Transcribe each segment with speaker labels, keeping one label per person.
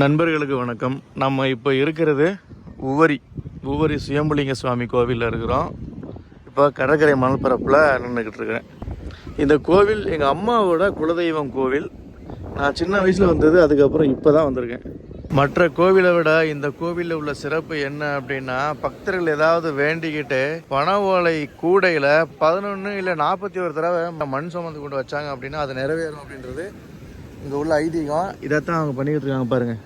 Speaker 1: நண்பர்களுக்கு வணக்கம். நம்ம இப்போ இருக்கிறது உவரி சுயம்புலிங்க சுவாமி கோவிலில் இருக்கிறோம். இப்போ கடற்கரை மணல்பரப்பில் நின்றுக்கிட்டு இருக்கிறேன். இந்த கோவில் எங்கள் அம்மாவோட குலதெய்வம் கோவில். நான் சின்ன வயசில் வந்தது, அதுக்கப்புறம் இப்போ தான் வந்திருக்கேன். மற்ற கோவிலை விட இந்த கோவிலில் உள்ள சிறப்பு என்ன அப்படின்னா, பக்தர்கள் ஏதாவது வேண்டிக்கிட்டு பண ஓலை கூடையில் 11 இல்லை 41 தடவை மண் சுமந்து கொண்டு வச்சாங்க அப்படின்னா அது நிறைவேறும் அப்படின்றது இங்கே உள்ள ஐதீகம். இதைத்தான் அவங்க பண்ணிக்கிட்டு இருக்காங்க பாருங்கள்.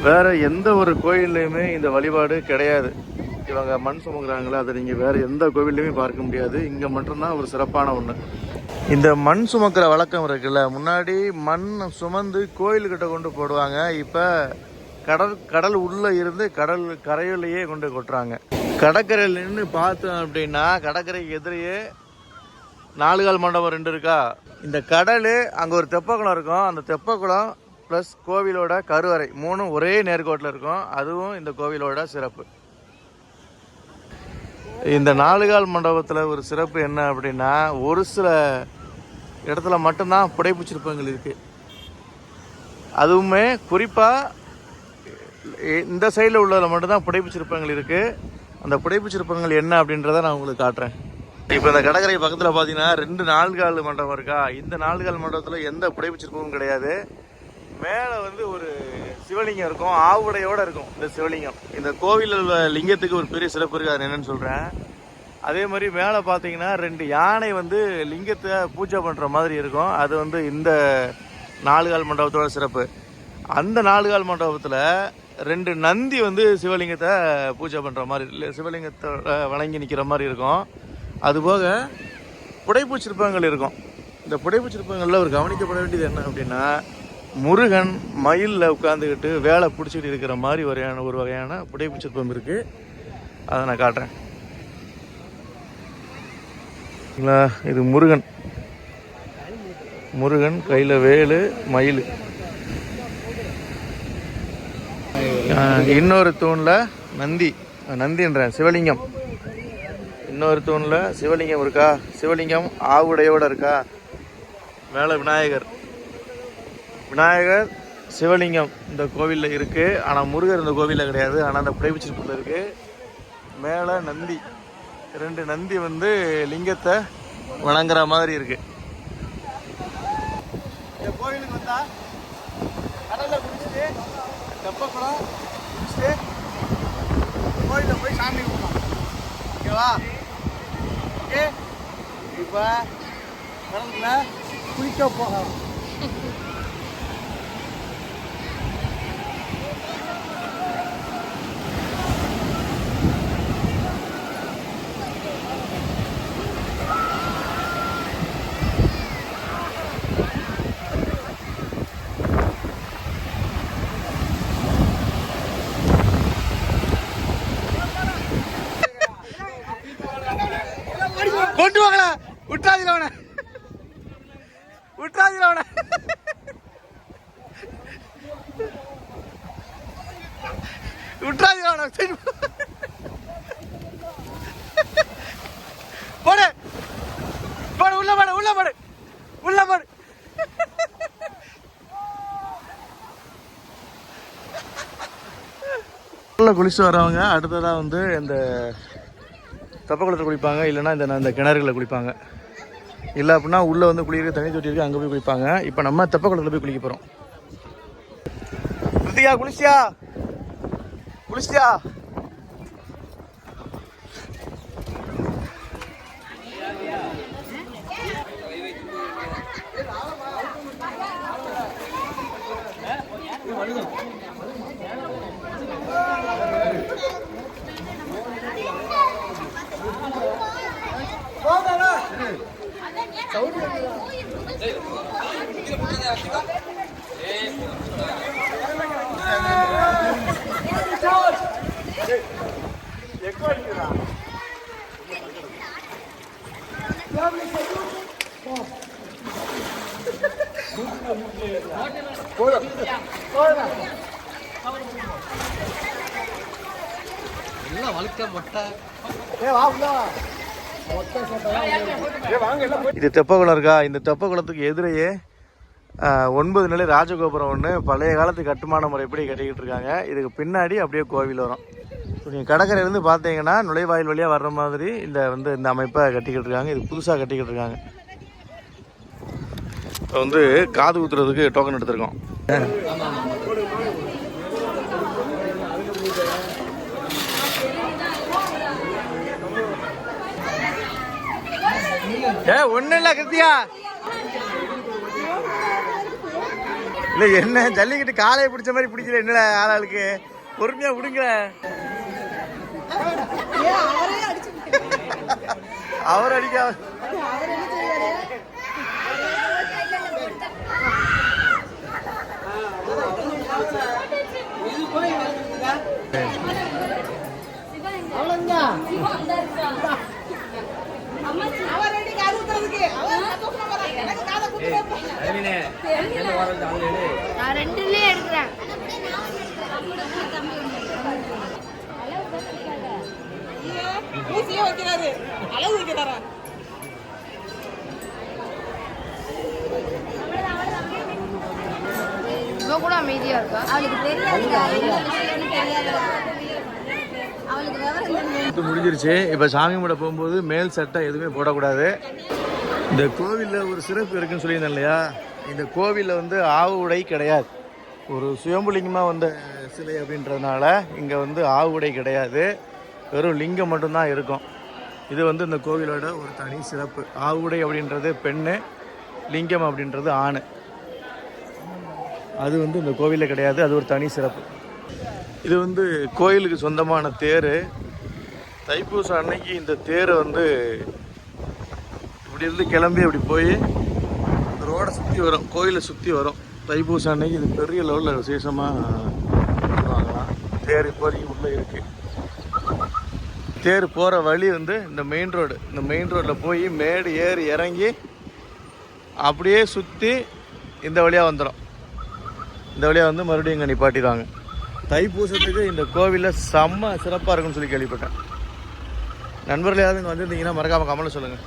Speaker 1: வேறு எந்த ஒரு கோயில்லையுமே இந்த வழிபாடு கிடையாது. இவங்க மண் சுமக்குறாங்களே, அதை நீங்கள் வேறு எந்த கோவில்லையுமே பார்க்க முடியாது. இங்கே மட்டும்தான் ஒரு சிறப்பான ஒன்று. இந்த மண் சுமக்கிற வழக்கம் இருக்குல்ல, முன்னாடி மண் சுமந்து கோயில்கிட்ட கொண்டு போடுவாங்க. இப்போ கடல் உள்ளே இருந்து கடல் கரையிலேயே கொண்டு கொட்டுறாங்க. கடற்கரையில் நின்று பார்த்தோம் அப்படின்னா கடற்கரைக்கு எதிரையே 4 கால் மண்டபம் 2 இருக்கா. இந்த கடல் அங்கே ஒரு தெப்பக்குளம் இருக்கும். அந்த தெப்பக்குளம் ப்ளஸ் கோவிலோட கருவறை 3 ஒரே நேர்கோட்டில் இருக்கும். அதுவும் இந்த கோவிலோட சிறப்பு. இந்த 4 கால் மண்டபத்தில் ஒரு சிறப்பு என்ன அப்படின்னா, ஒரு சில இடத்துல மட்டும்தான் புடைப்பு சிற்பங்கள் இருக்குது. அதுவுமே குறிப்பாக இந்த சைடில் உள்ளதில் மட்டும்தான் புடைப்பு சிற்பங்கள் இருக்குது. அந்த புடைப்பு சிற்பங்கள் என்ன அப்படின்றத நான் உங்களுக்கு காட்டுறேன். இப்போ இந்த கடற்கரை பக்கத்தில் பார்த்தீங்கன்னா 2 4 கால் மண்டபம் இருக்கா. இந்த 4 கால் மண்டபத்தில் எந்த புடைப்பு சிற்பமும் கிடையாது. மேலே ஒரு சிவலிங்கம் இருக்கும், ஆவுடையோடு இருக்கும். இந்த சிவலிங்கம் இந்த கோவிலில் உள்ள லிங்கத்துக்கு ஒரு பெரிய சிறப்பு இருக்குது. அது என்னன்னு சொல்கிறேன். அதே மாதிரி மேலே பார்த்தீங்கன்னா 2 யானை லிங்கத்தை பூஜை பண்ணுற மாதிரி இருக்கும். அது இந்த 4 கால் மண்டபத்தோட சிறப்பு. அந்த 4 கால் மண்டபத்தில் 2 நந்தி சிவலிங்கத்தை பூஜை பண்ணுற மாதிரி இல்லை, சிவலிங்கத்தை வணங்கி நிற்கிற மாதிரி இருக்கும். அதுபோக புடைப்பு சிற்பங்கள் இருக்கும். இந்த புடைப்பு சிற்பங்களில் ஒரு கவனிக்கப்பட வேண்டியது என்ன அப்படின்னா, முருகன் மயிலில் உட்காந்துக்கிட்டு வேலை பிடிச்சிட்டு இருக்கிற மாதிரி ஒரு வகையான புடைப்பு சிற்பம் இருக்குது. அதை நான் காட்டுறேன். இது முருகன் கையில் வேலு, மயில். இன்னொரு தூணில் நந்தின்ற சிவலிங்கம். இன்னொரு தூணில் சிவலிங்கம் இருக்கா. சிவலிங்கம் ஆவுடையோடு இருக்கா. மேலே விநாயகர் சிவலிங்கம் இந்த கோவிலில் இருக்குது. ஆனால் முருகர் இந்த கோவிலில் கிடையாது. ஆனால் அந்த புடைப்பு சிற்பத்தில் இருக்குது. மேலே நந்தி, 2 நந்தி லிங்கத்தை வணங்குற மாதிரி இருக்குது. இந்த கோவிலுக்கு வந்தால் கடலில் குடிச்சிட்டு தெப்பக்குளம் குடிச்சிட்டு கோயிலில் போய் சாமி கும்பிடலாம். ஓகேவா? ஓகே. இப்போ கடலில் குளிக்க போகலாம். கொண்டு வாங்களா, விட்டுறாதீங்களா அவனை. போடு உள்ள போடு. குளிச்சு வரவங்க அடுத்ததாக இந்த தெப்பக்குளத்தில் குளிப்பாங்க. இல்லைன்னா இந்த கிணறுகளில் குளிப்பாங்க. இல்லை அப்படின்னா உள்ளே குளிக்கிற தண்ணி தொட்டி இருக்குது, அங்கே போய் குளிப்பாங்க. இப்போ நம்ம தெப்பக்குளத்தில் போய் குளிக்க போகிறோம். கிருத்திகா குளிச்சியா? இது தெப்பக்குளம் இருக்கா. இந்த தெப்பக்குளத்துக்கு எதிரையே 9 நிலை ராஜகோபுரம் ஒன்று பழைய காலத்து கட்டுமான முறைப்படி கட்டிக்கிட்டு இருக்காங்க. இதுக்கு பின்னாடி அப்படியே கோவில் வரும். ஸோ நீங்கள் கடற்கரையிலேருந்து பார்த்தீங்கன்னா நுழைவாயில் வழியாக வர்ற மாதிரி இந்த அமைப்பை கட்டிக்கிட்டு இருக்காங்க. இது புதுசாக கட்டிக்கிட்டு இருக்காங்க. இப்போ காது ஊத்துறதுக்கு டோக்கன் எடுத்திருக்கோம். ஒன்றும் இல்லை கிருத்தியா, இல்லை என்ன ஜல்லிக்கிட்டு காலையை பிடிச்ச மாதிரி பிடிக்கல. என்னடா ஆளாளுக்கு பொறுமையா விடுங்க. அவர் அடிக்க
Speaker 2: கூட அமைதியா இருக்கா. அவளுக்கு
Speaker 1: முடிஞ்சிருச்சு. இப்ப சாமி கும்பிட போகும்போது மேல் சட்டை எதுவுமே போடக்கூடாது. இந்த கோவில்ல ஒரு சிறப்பு இருக்குன்னு சொல்லியிருந்தேன் இல்லையா, இந்த கோவில்ல ஆவு உடை கிடையாது. ஒரு சுயம்புலிங்கமா வந்த சிலை அப்படின்றதுனால இங்க ஆவு உடை கிடையாது, வெறும் லிங்கம் மட்டும்தான் இருக்கும். இது இந்த கோவிலோட ஒரு தனி சிறப்பு. ஆவு உடை அப்படின்றது பெண்ணு, லிங்கம் அப்படின்றது ஆணு. அது இந்த கோவிலில் கிடையாது, அது ஒரு தனி சிறப்பு. இது கோயிலுக்கு சொந்தமான தேர். தைப்பூசம் அன்னைக்கு இந்த தேரை இப்படி இருந்து கிளம்பி அப்படி போய் ரோடை சுற்றி வரும், கோயிலை சுற்றி வரும். தைப்பூசம் அன்னைக்கு இது பெரிய லெவலில் விசேஷமாக வாங்கலாம். தேர் இப்போதைக்கு உள்ளே இருக்குது. தேர் போகிற வழி இந்த மெயின் ரோடு. இந்த மெயின் ரோட்டில் போய் மேடு ஏறி இறங்கி அப்படியே சுற்றி இந்த வழியாக வந்துடும். இந்த வழியாக மறுபடியும் இங்கே நிப்பாட்டிடுவாங்க. தைப்பூசத்துக்கு இந்த கோவிலில் செம்ம சிறப்பாக இருக்குன்னு சொல்லி கேள்விப்பட்டேன். நண்பர்கள் யாரும் இங்கே வந்திருந்தீங்கன்னா மறக்காமல் கமெண்ட்ல சொல்லுங்கள்.